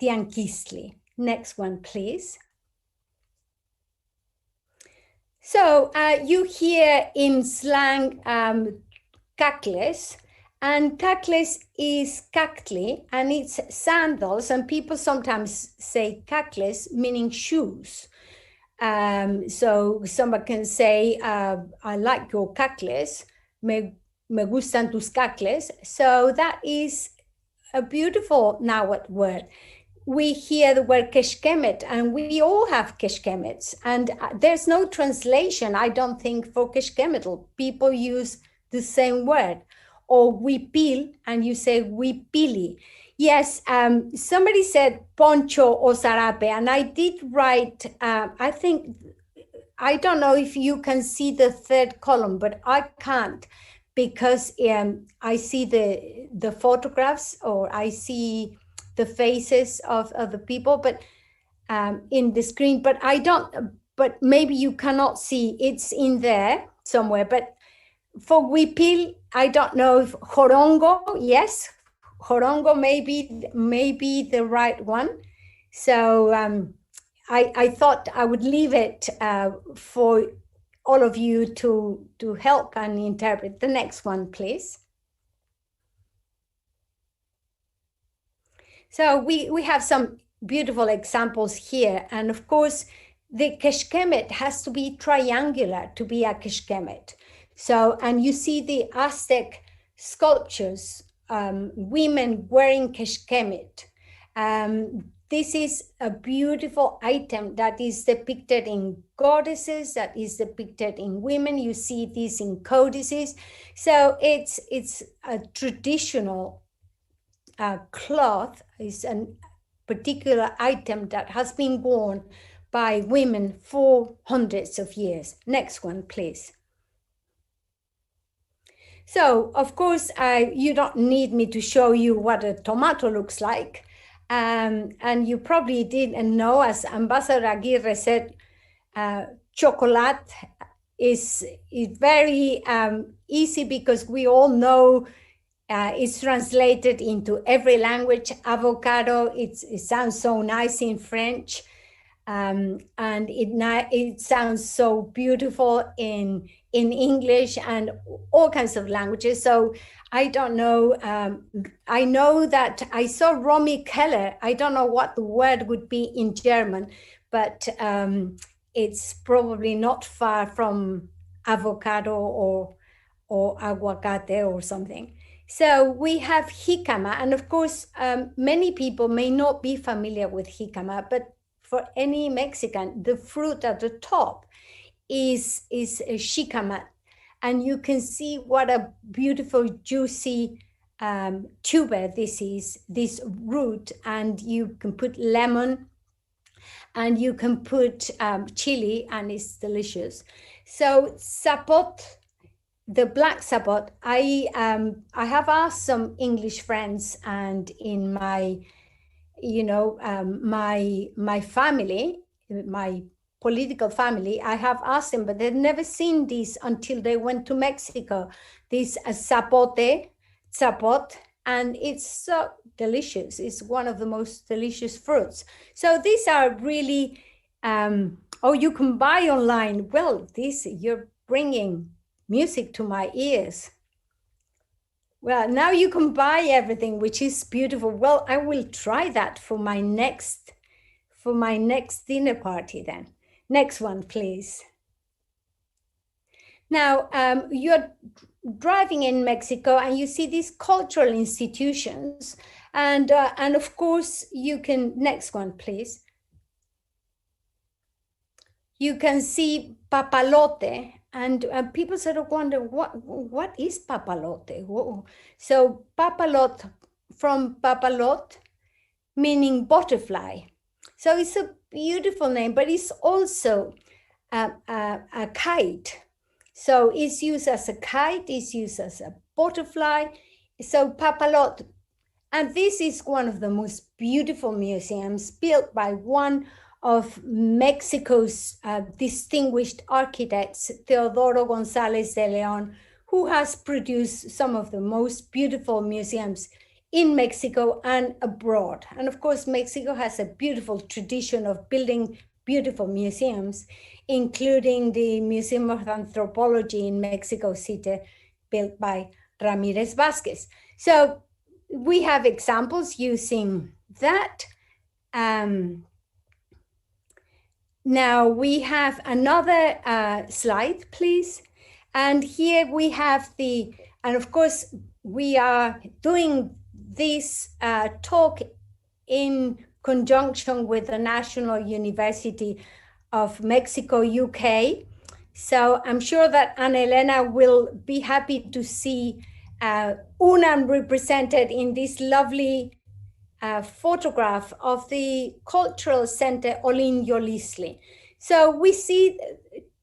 Speaker 3: Tianquistli. Next one, please. So you hear in slang cacles, And cacles is cactli, and it's sandals, and people sometimes say cacles, meaning shoes. So somebody can say, I like your cacles, me gustan tus cacles. So that is a beautiful Nahuatl word. We hear the word keshkemet, and we all have keshkemets, and there's no translation, I don't think, for keshkemetl. People use the same word. Or huipil, and you say huipili. Yes, somebody said poncho or sarape, and I did write, I think, I don't know if you can see the third column, but I can't, because I see the photographs, or I see the faces of the people, but in the screen, but I don't, but maybe you cannot see, it's in there somewhere. But for huipil, I don't know if jorongo, yes, jorongo may be the right one. So I thought I would leave it for all of you to help and interpret. The next one, please. So we have some beautiful examples here. And of course, the keshkemet has to be triangular to be a keshkemet. So, and you see the Aztec sculptures, women wearing keshkemet. This is a beautiful item that is depicted in goddesses, that is depicted in women. You see this in codices. So it's a traditional cloth, is a particular item that has been worn by women for hundreds of years. Next one, please. So, of course, you don't need me to show you what a tomato looks like. And you probably didn't know, as Ambassador Aguirre said, chocolate is very easy, because we all know it's translated into every language. Avocado, it sounds so nice in French. And it sounds so beautiful in English and all kinds of languages. So I don't know. I know that I saw Romy Keller. I don't know what the word would be in German, but it's probably not far from avocado or aguacate or something. So we have jicama, and of course, many people may not be familiar with jicama, but for any Mexican, the fruit at the top is a jicama, and you can see what a beautiful, juicy tuber this is, this root, and you can put lemon, and you can put chili, and it's delicious. So sapot, the black sapot, I have asked some English friends, and in my, my family, my political family, I have asked them, but they've never seen this until they went to Mexico. This sapot, and it's so delicious. It's one of the most delicious fruits. So these are really, you can buy online. Well, you're bringing music to my ears. Well, now you can buy everything, which is beautiful. Well, I will try that for my next dinner party then. Next one, please. Now, you're driving in Mexico, and you see these cultural institutions, and of course you can, next one, please. You can see papalote, and people sort of wonder, what is papalote? Whoa. So papalote, from papalot, meaning butterfly. So it's a beautiful name, but it's also a kite. So it's used as a kite, it's used as a butterfly. So papalot, and this is one of the most beautiful museums built by one of Mexico's distinguished architects, Teodoro González de León, who has produced some of the most beautiful museums in Mexico and abroad. And of course, Mexico has a beautiful tradition of building beautiful museums, including the Museum of Anthropology in Mexico City, built by Ramirez Vázquez. So we have examples using that. Now we have another slide, please. And here we have and of course, we are doing this talk in conjunction with the National University of Mexico, UK. So I'm sure that Ana Elena will be happy to see UNAM represented in this lovely photograph of the Cultural Center Olin Yolisli. So we see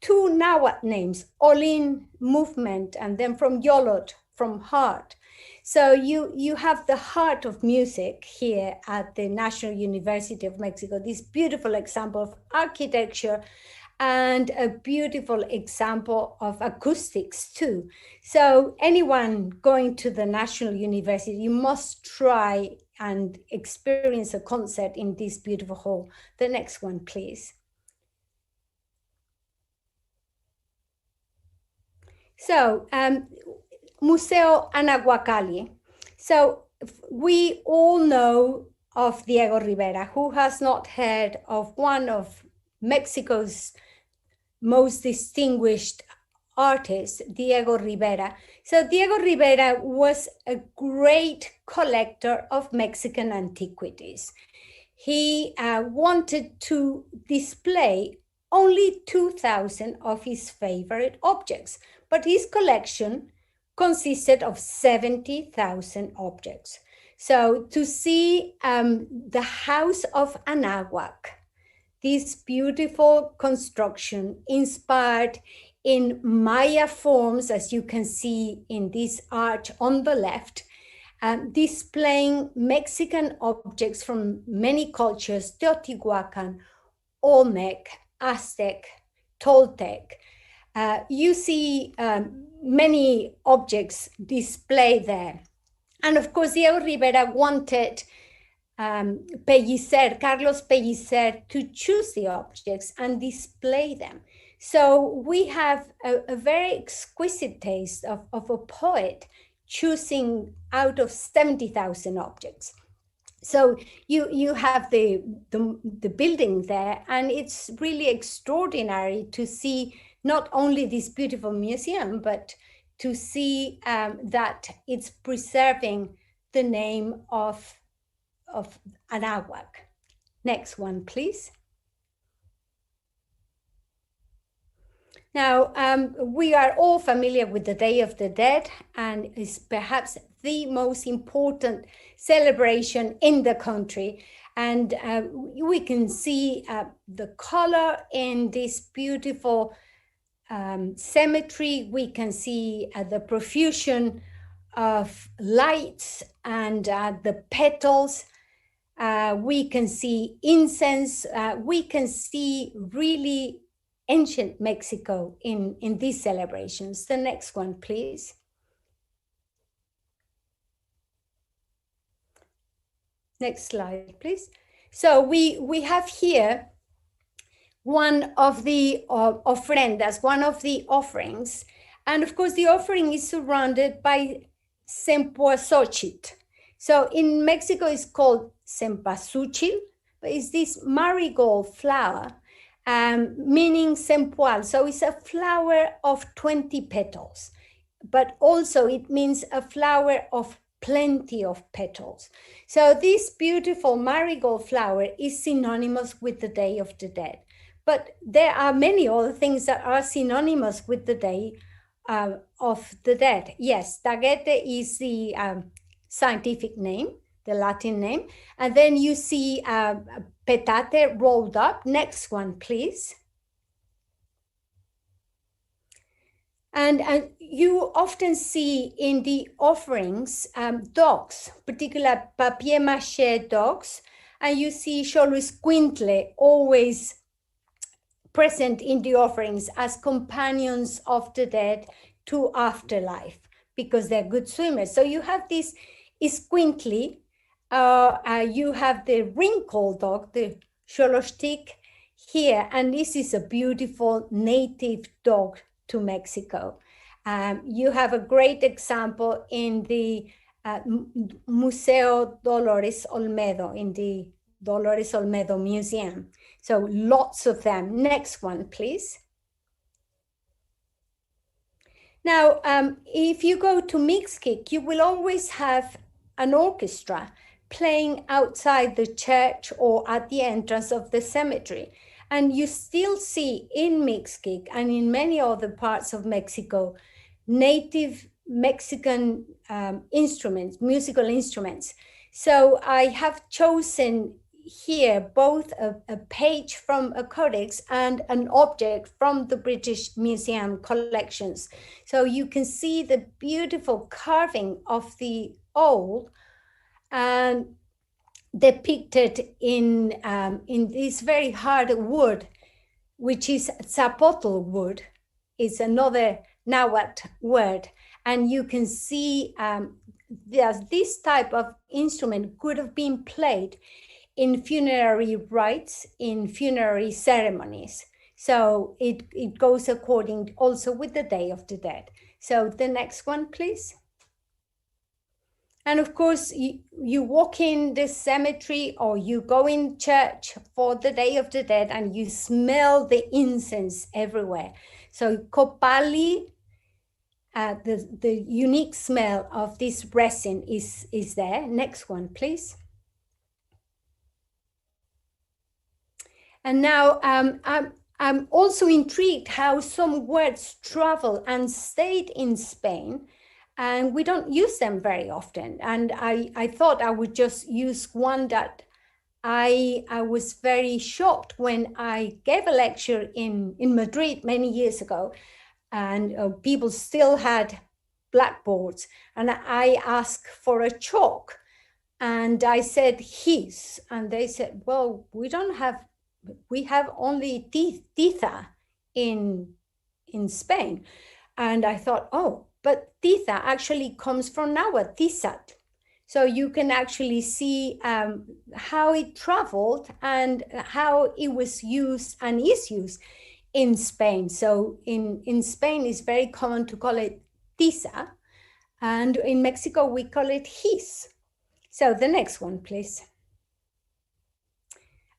Speaker 3: two Náhuatl names, Olin, movement, and then from Yolot, from heart. So you have the heart of music here at the National University of Mexico, this beautiful example of architecture and a beautiful example of acoustics too. So anyone going to the National University, you must try and experience a concert in this beautiful hall. The next one, please. So, Museo Anahuacalli. So we all know of Diego Rivera. Who has not heard of one of Mexico's most distinguished artists, Diego Rivera? So Diego Rivera was a great collector of Mexican antiquities. He wanted to display only 2,000 of his favorite objects, but his collection consisted of 70,000 objects. So to see the House of Anáhuac, this beautiful construction inspired in Maya forms, as you can see in this arch on the left, displaying Mexican objects from many cultures, Teotihuacan, Olmec, Aztec, Toltec. You see many objects displayed there. And of course, Diego Rivera wanted Carlos Pellicer, to choose the objects and display them. So we have a very exquisite taste of a poet choosing out of 70,000 objects. So you have the building there, and it's really extraordinary to see not only this beautiful museum, but to see that it's preserving the name of Anáhuac. Next one, please. Now, we are all familiar with the Day of the Dead, and is perhaps the most important celebration in the country. And we can see the color in this beautiful cemetery. We can see the profusion of lights and the petals. We can see incense. We can see really ancient Mexico in these celebrations. The next one, please. Next slide, please. So we have here one of the ofrendas, one of the offerings. And of course, the offering is surrounded by cempasúchil. So in Mexico, it's called cempasúchil, but it's this marigold flower, meaning sempoal. So it's a flower of 20 petals, but also it means a flower of plenty of petals. So this beautiful marigold flower is synonymous with the Day of the Dead. But there are many other things that are synonymous with the Day of the Dead. Yes, taguete is the scientific name, the Latin name. And then you see petate rolled up. Next one, please. And you often see in the offerings dogs, particular papier-mâché dogs, and you see Xoloitzcuintle always present in the offerings as companions of the dead to afterlife, because they're good swimmers. So you have this Izcuintli, you have the wrinkled dog, the Xoloitztic here, and this is a beautiful native dog to Mexico. You have a great example in the Museo Dolores Olmedo, in the Dolores Olmedo Museum. So lots of them. Next one, please. Now, if you go to Mixquic, you will always have an orchestra playing outside the church or at the entrance of the cemetery. And you still see in Mixquic and in many other parts of Mexico, native Mexican instruments, musical instruments. So I have chosen here both a page from a codex and an object from the British Museum collections. So you can see the beautiful carving of the owl and depicted in this very hard wood, which is Zapotl wood. It's another Náhuatl word. And you can see that this type of instrument could have been played in funerary rites, in funerary ceremonies. So it goes according also with the Day of the Dead. So the next one, please. And of course, you walk in the cemetery or you go in church for the Day of the Dead and you smell the incense everywhere. So copali, the unique smell of this resin is there. Next one, please. And now I'm also intrigued how some words travel and stayed in Spain, and we don't use them very often. And I thought I would just use one that I was very shocked when I gave a lecture in Madrid many years ago, and people still had blackboards, and I asked for a chalk, and I said his, and they said, well, we have only tiza in Spain. And I thought, oh, but tiza actually comes from Náhuatl, tizat. So you can actually see how it traveled and how it was used and is used in Spain. So in Spain, it's very common to call it tiza. And in Mexico, we call it his. So the next one, please.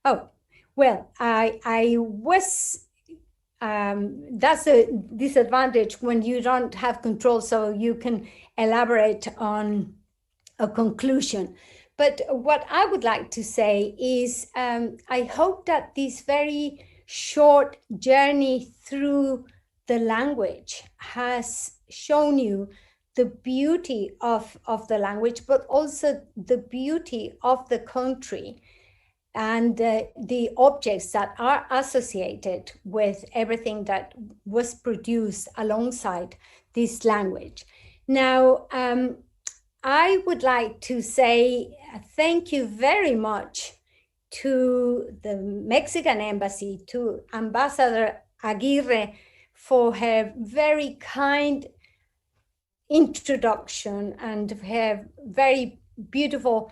Speaker 3: Oh, well, I was, that's a disadvantage when you don't have control, so you can elaborate on a conclusion. But what I would like to say is I hope that this very short journey through the language has shown you the beauty of the language, but also the beauty of the country and the objects that are associated with everything that was produced alongside this language. Now, I would like to say thank you very much to the Mexican Embassy, to Ambassador Aguirre for her very kind introduction and her very beautiful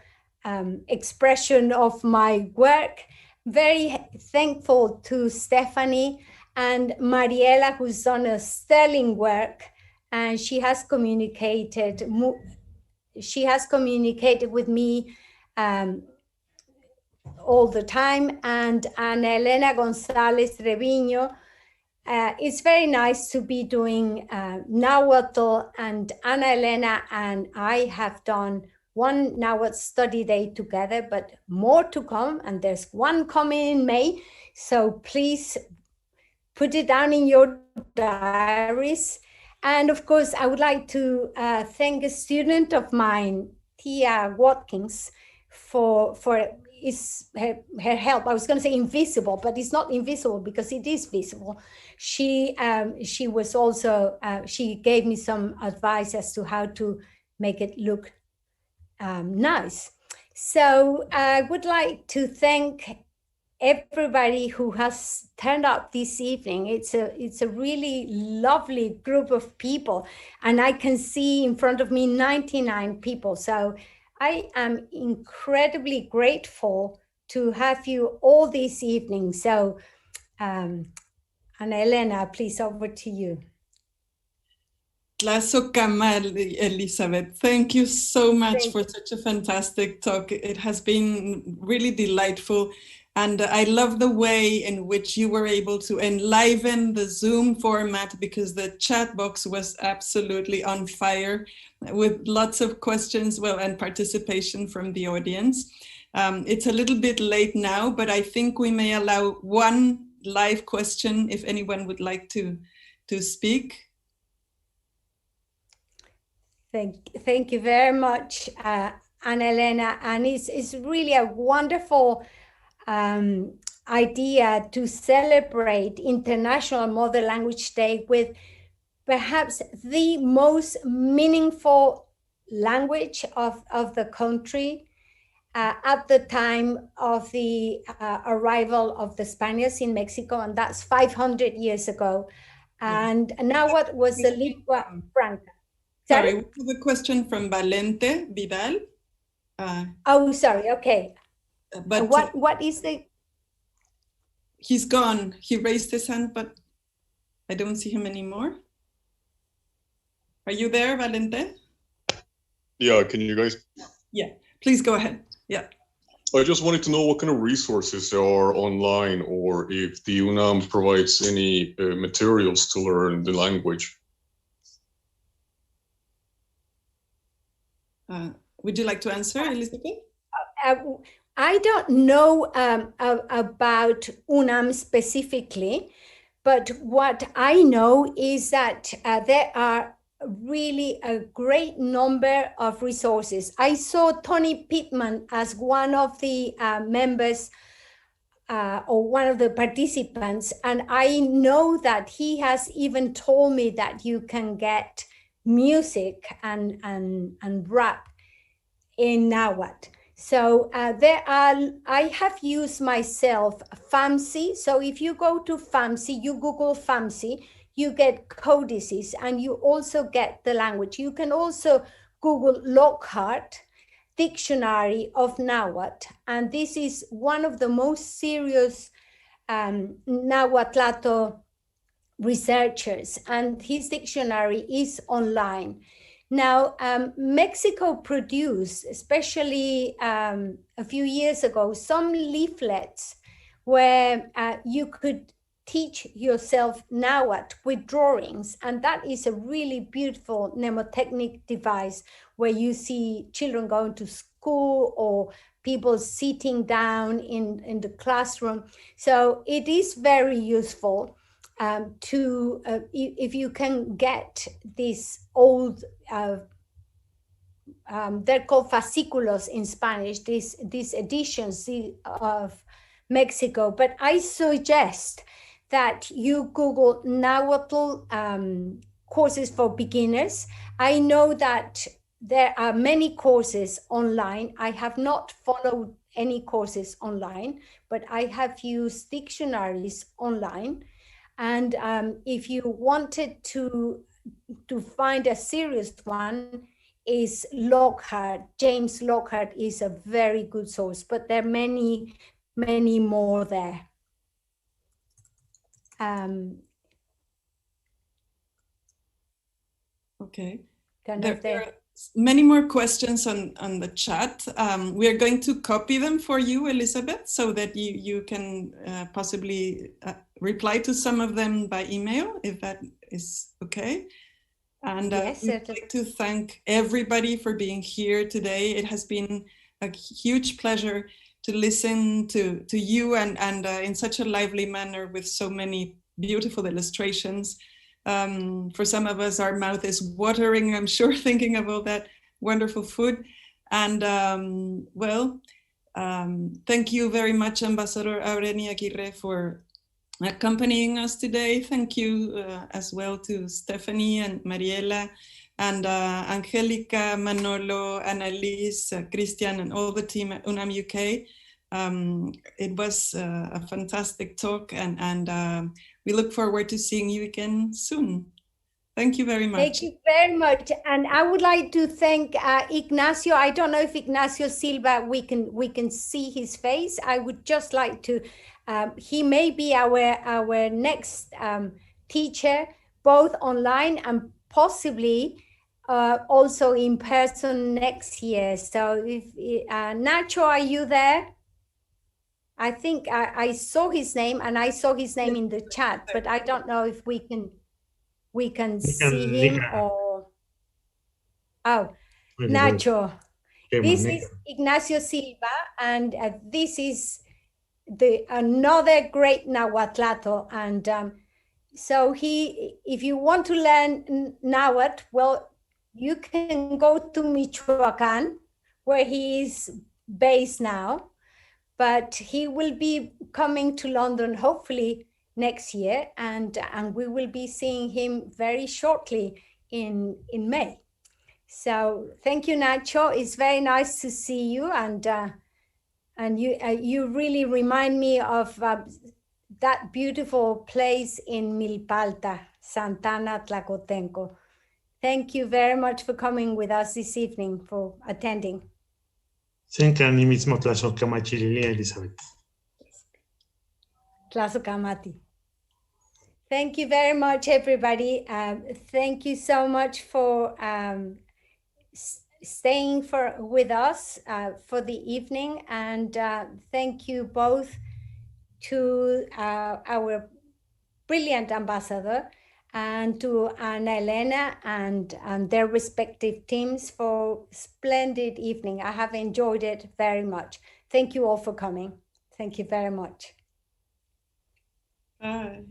Speaker 3: expression of my work. Very thankful to Stephanie and Mariela, who's done a sterling work, and she has communicated with me all the time. And Ana Elena González Treviño. It's very nice to be doing Náhuatl, and Ana Elena and I have done one Náhuatl study day together, but more to come, and there's one coming in May. So please put it down in your diaries. And of course, I would like to thank a student of mine, Tia Watkins, for her help. I was going to say invisible, but it's not invisible because it is visible. She was also, she gave me some advice as to how to make it look nice. So I would like to thank everybody who has turned up this evening. It's a really lovely group of people, and I can see in front of me 99 people. So I am incredibly grateful to have you all this evening. So Ana Elena, please, over to you.
Speaker 4: Tlazocamal, Elizabeth. Thank you so much
Speaker 3: Thank
Speaker 4: for such a fantastic talk. It has been really delightful. And I love the way in which you were able to enliven the Zoom format, because the chat box was absolutely on fire with lots of questions, well, and participation from the audience. It's a little bit late now, but I think we may allow one live question if anyone would like to speak.
Speaker 3: Thank you very much, Ana Elena. And it's really a wonderful idea to celebrate International Mother Language Day with perhaps the most meaningful language of the country at the time of the arrival of the Spaniards in Mexico, and that's 500 years ago. And Náhuatl was the lingua franca.
Speaker 4: Sorry, we have a question from Valente Vidal.
Speaker 3: Oh, sorry. Okay.
Speaker 4: But
Speaker 3: what is the?
Speaker 4: He's gone. He raised his hand, but I don't see him anymore. Are you there, Valente?
Speaker 5: Yeah, can you guys?
Speaker 4: Yeah, please go ahead. Yeah.
Speaker 5: I just wanted to know what kind of resources there are online, or if the UNAM provides any materials to learn the language.
Speaker 4: Would you like to answer, Elizabeth?
Speaker 3: I don't know about UNAM specifically, but what I know is that there are really a great number of resources. I saw Tony Pittman as one of the members or one of the participants, and I know that he has even told me that you can get music and rap in Náhuatl. So I have used myself FAMSI. So if you go to FAMSI, you Google FAMSI, you get codices, and you also get the language. You can also Google Lockhart Dictionary of Náhuatl, and this is one of the most serious Nahuatlato researchers, and his dictionary is online. Now, Mexico produced, especially a few years ago, some leaflets where you could teach yourself Náhuatl with drawings. And that is a really beautiful mnemotechnic device where you see children going to school or people sitting down in the classroom. So it is very useful. If you can get these old, they're called fascículos in Spanish, these editions of Mexico. But I suggest that you Google Náhuatl courses for beginners. I know that there are many courses online. I have not followed any courses online, but I have used dictionaries online. And if you wanted to find a serious one, is Lockhart. James Lockhart is a very good source, but there are many, many more there.
Speaker 4: Okay. There are many more questions on the chat. We are going to copy them for you, Elizabeth, so that you can possibly reply to some of them by email, if that is okay. And
Speaker 3: yes,
Speaker 4: we'd like to thank everybody for being here today. It has been a huge pleasure to listen to you and in such a lively manner with so many beautiful illustrations. For some of us, our mouth is watering, I'm sure, thinking of all that wonderful food. And thank you very much, Ambassador Aurenia Aguirre, for accompanying us today. Thank you as well to Stephanie and Mariela and Angelica, Manolo, Annalise, Christian, and all the team at UNAM UK. It was a fantastic talk, and we look forward to seeing you again soon. Thank you very much.
Speaker 3: Thank you very much. And I would like to thank Ignacio. I don't know if Ignacio Silva, we can see his face. I would just like to, he may be our next teacher, both online and possibly also in person next year. So if Nacho, are you there? I think I saw his name, and I saw his name in the chat, but I don't know if we can see him or... Oh, Nacho. This is Ignacio Silva, and this is another great Náhuatl. And so if you want to learn Náhuatl, well, you can go to Michoacán, where he is based now, but he will be coming to London hopefully next year, and we will be seeing him very shortly in May. So thank you, Nacho. It's very nice to see you, and you really remind me of that beautiful place in Milpalta, Santana Tlacotenco. Thank you very much for coming with us this evening, for attending.
Speaker 6: Senkani mismo Tlazocamati Lilia Elizabeth.
Speaker 3: Tlazocamati. Thank you very much, everybody. Thank you so much for staying with us for the evening, and thank you both to our brilliant ambassador and to Ana Elena and their respective teams for splendid evening. I have enjoyed it very much. Thank you all for coming. Thank you very much.
Speaker 4: Bye.